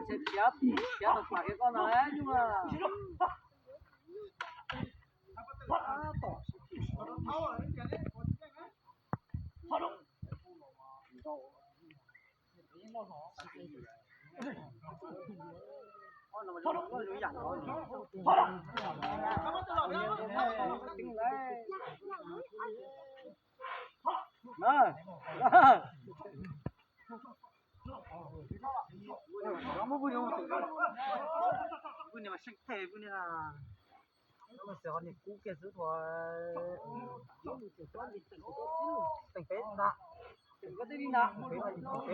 sẽ chết được phải cái con này nhưng mà 너무 부려워. 분이 막 식태 분이나. nó sẽ còn cú kia giữ thôi tình phế nạ có tí đi nạ phế là gì phế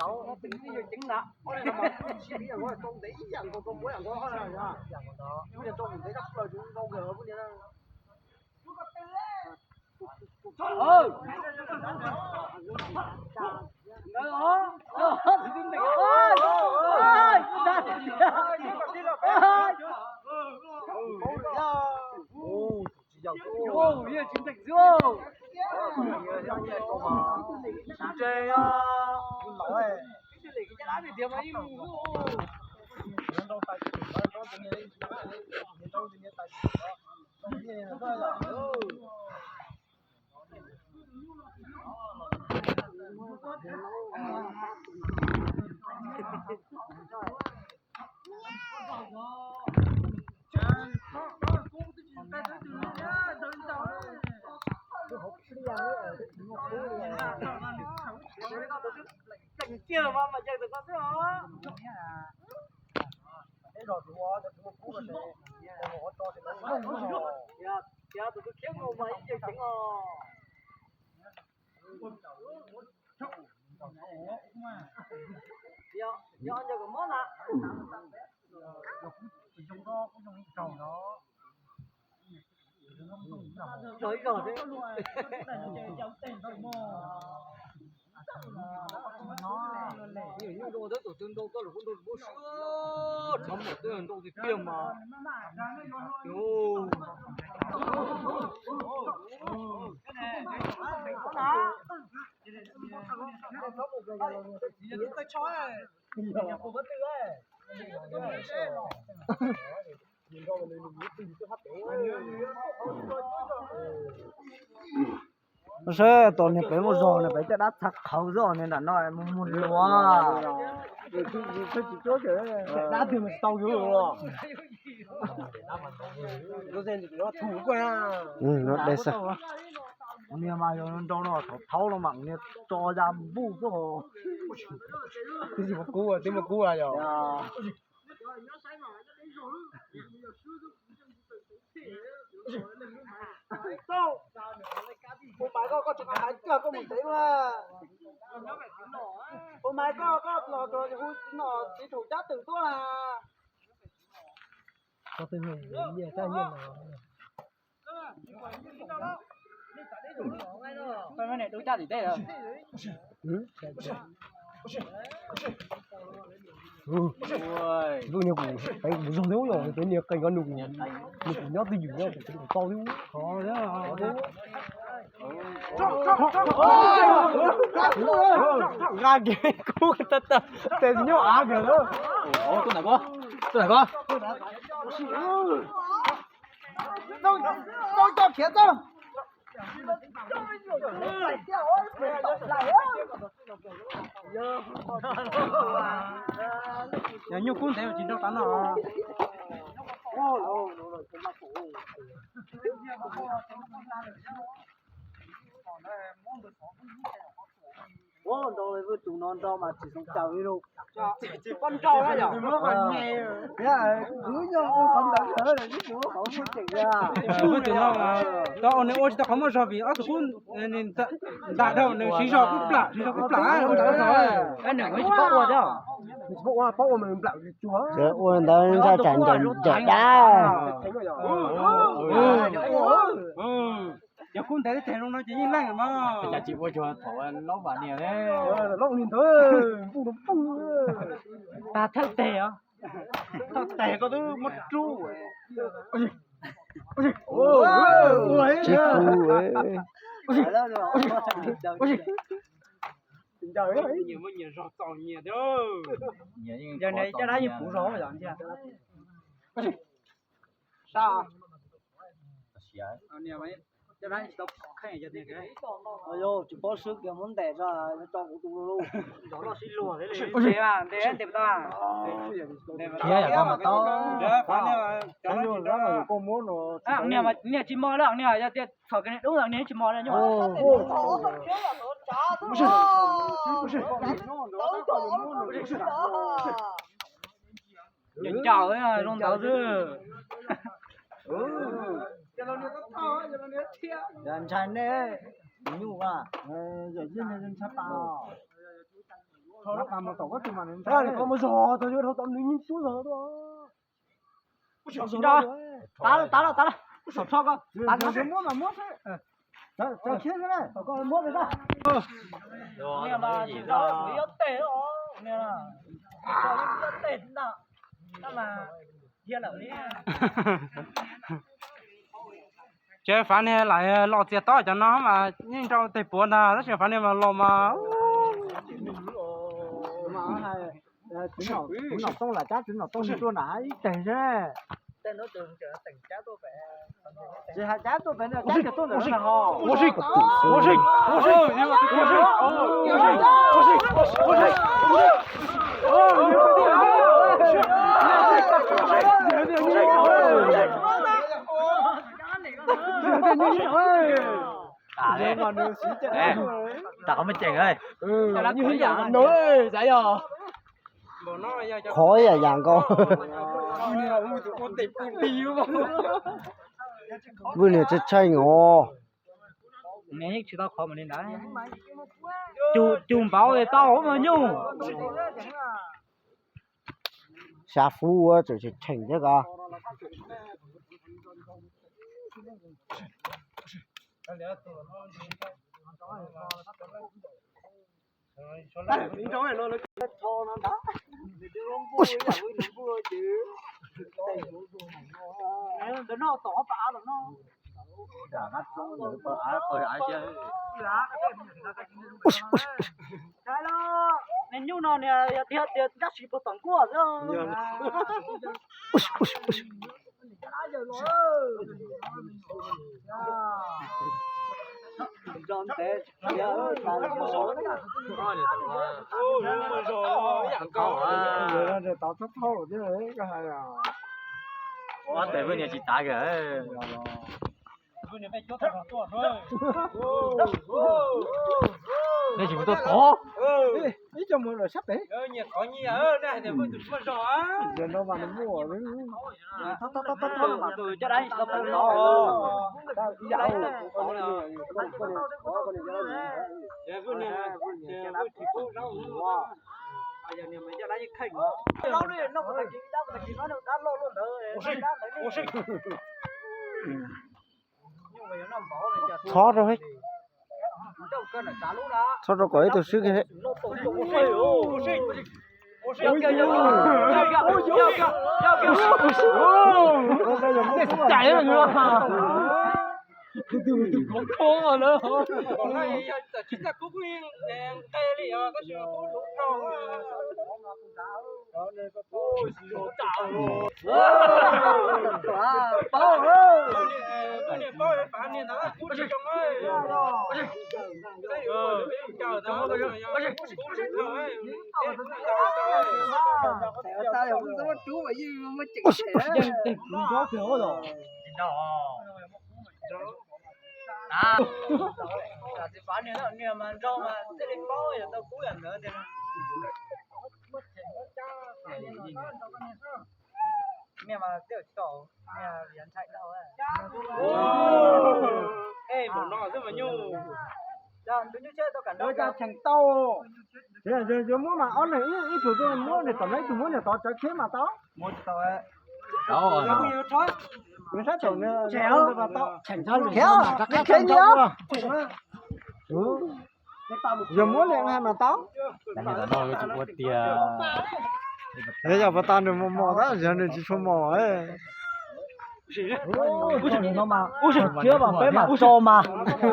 cháu nó tính cái gì chính nạ ôi là mà chỉ là gọi tôm đấy dạng của tôm muối dạng của nó là dạng của đó nhưng mà tôm mình thấy chắc là chúng đâu gỡ cái này ơi ô, ये chính thành dương. Chơi à. Nói. Cái này cái đá thì điểm ấy. Đâu phải có cái này. Đâu cái này tại. Cái này là cảnh kia mà chơi được con đó. Thế rồi thì hoa được một cú rồi. Họ cho thì nó không rồi. Ya tụi tôi kiếm một mấy chơi chính rồi. Giờ ăn được món ạ. Chúng đó cũng dùng cầu đó. Trời rồi thế. Những đồ đấy tổ tương đâu có là con đồ bố sữa chấm một cái đồ thì kiềm mà sẽ toàn nhập về một giò này phải cho đắt thắc khẩu giò nên là nói một lúa thì chỉ chốt thế đã thì mình tàu dữ rồi nó xem thì nó thủ qua nó để sao nhưng mà nó trong nó thấu nó mặn như cho ra bu cái hồ cái gì mà cú à tiếng mà cú à rồi Hôm mai có chụp ảnh chưa có một tí mà. Hôm mai có rồi hút nó đi thủ chắc từng tua là. Có từng người gì ta nhiên mà. Cái này đối chắc thì thế rồi. Vô nhiều củ, cái dùng thiếu rồi, cái nhiều cây con nục nhót đi dữ rồi, cái to thiếu, khó thế à? Ra kìa, cú cái tật, tên nhóc á kìa đó. Ủa, tôi này có. Tôi cho kia tôi. Nhà nhiều cuốn theo chỉ đâu tán nào. Ủa, rồi với tụi non đâu mà chỉ sống chào đi đâu. Chỉ con trâu đó nhở? Nó còn nghe. Thế à, cứ nhau con đã thở là biết nó không có chỉnh ra. Với tụi non mà. Đó, nếu ôi ta không có sao vì ở tụi con nên đã đâu nếu xí sao cũng plạ, không thấy rồi. Cái này mới bóc qua đó. Bóc qua mình plạ cái chúa. Chứ ôi ta ra chẳng đá. Giờ cũng thấy thế nó chỉ như lăng mà. Chả chỉ vô chùa thổi lóc vào nhiều đấy. Lóc nhìn thôi, bung nó bung. Ta thật tệ à? Ta tệ có thứ mất tru. Ôi. Chết cu ấy. Ôi. trời ơi nhiều mới nhiều rõ tỏ nhiều đó giờ này cho đã như phụ rõ rồi dọn chưa sao nhiều mấy cho đã stop khai cho tiền cái ôi yo chỉ có sức cái muốn để ra nó cho của tôi luôn đó là xin lùa đấy này thế mà thế đẹp ta kia là con mà to phải nè cái luôn đó mà con muốn nó nè mà nè chỉ mò đó nè giờ tiền thổi cái này đúng rồi nè chỉ mò đó nhưng mà nhìn chào ấy à luôn tao chứ dân chăn đấy nhiều à giờ dân dân sắp tao sắp tao mà tổ cái mà nên thế này có một giò tôi chưa đâu tao nín xuống rồi đó tá đó sọt con tá cái mua mà mua thế cho kia cái này con mua được ra nè mà chỉ đó lý tệ đó nè là cho những tệ đó mà kia là đi chơi phản này lại lọt tiền to cho nó mà nhưng trong tay buồn à rất nhiều phản này mà lọt mà hay chúng nó tông là chắc chúng nó tông như tôi nãy tiền thế tên nó tưởng trở thành cháu tôi phải chỉ hai cháu tôi phải là cháu cho tôi nữa là ho我是tao mới chèn ơi như thế nào nói giải rồi khói à vàng con vừa nè chết chay ngò nè nhất chỉ tao khó mà nên đá chùm báo thì tao mà nhung xa phu á rồi thành thế cả nó tỏ bả rồi nó cái đó nên nhung nó nè thiệt chắc chỉ có tầng của rồi John té nhớ tao số rồi tao thấp thô chứ đấy cái hay à quá tệ với nhà chị tạ kìa đây chỉ có tôi to ý cho mưa rồi sắp đấy nhiều có nhiều này thì mới tụi rõ giờ nó vào nó mua đấy thấp mà từ cho đấy nó to tao đi dạo giờ này mới cho lấy khinh nó đi nó có gì đâu có gì nó đã lô luôn rồi thoát rồi đâu cơn là trả lũ đó thoát rồi có tôi sức hết chạy rồi nữa không thua mà nữa còn này chúng ta cũng nguyên cây li có sự cố lũ tròn tao không có chú mà gì mà chỉnh thế cũng có kiểu rồi à là thì phá nữa nè mà rau mà thế đi bao giờ tao cúi ăn nữa thì mẹ mà tiểu tổ mẹ liền chạy đâu ấy ê một nọ rất là nhu giờ tôi như chơi tao cả rồi ra thành tàu giờ muốn mà ăn này ít chỗ tôi muốn này tao lấy tôi muốn này tao cho chế mà tao một tao ấy đâu rồi người sát chồng chéo và tao thành thân khéo cái khéo nhớ giờ muốn liền hay mà tao là nó cái chụp quạt tiền bây giờ bà ta được mò đó giờ này chỉ số mò ấy 不是你妈，不是，这把白马招吗？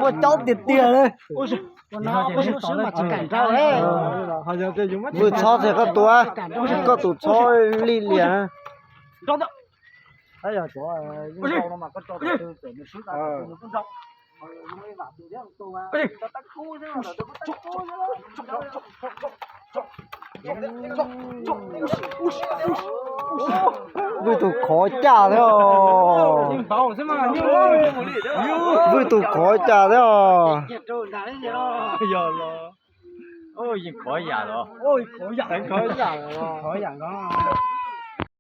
我招点点嘞，不是，我拿不是嘛，只敢招嘞。 vừa cho thì có tua có tụ cho li liền Bây giờ chỗ nhưng sau nó mà có cho từ từ nó xuống ra nó cũng rộng. Mới vào từ đấy tôi mà. Tao tắt cú thế nào rồi, tôi tắt cú vừa tụ khó trả đấy à bảo xem mà vừa tụ khó trả đấy à giờ là ôi gì khỏi già rồi ôi, khỏi giận rồi. Khỏi giận có.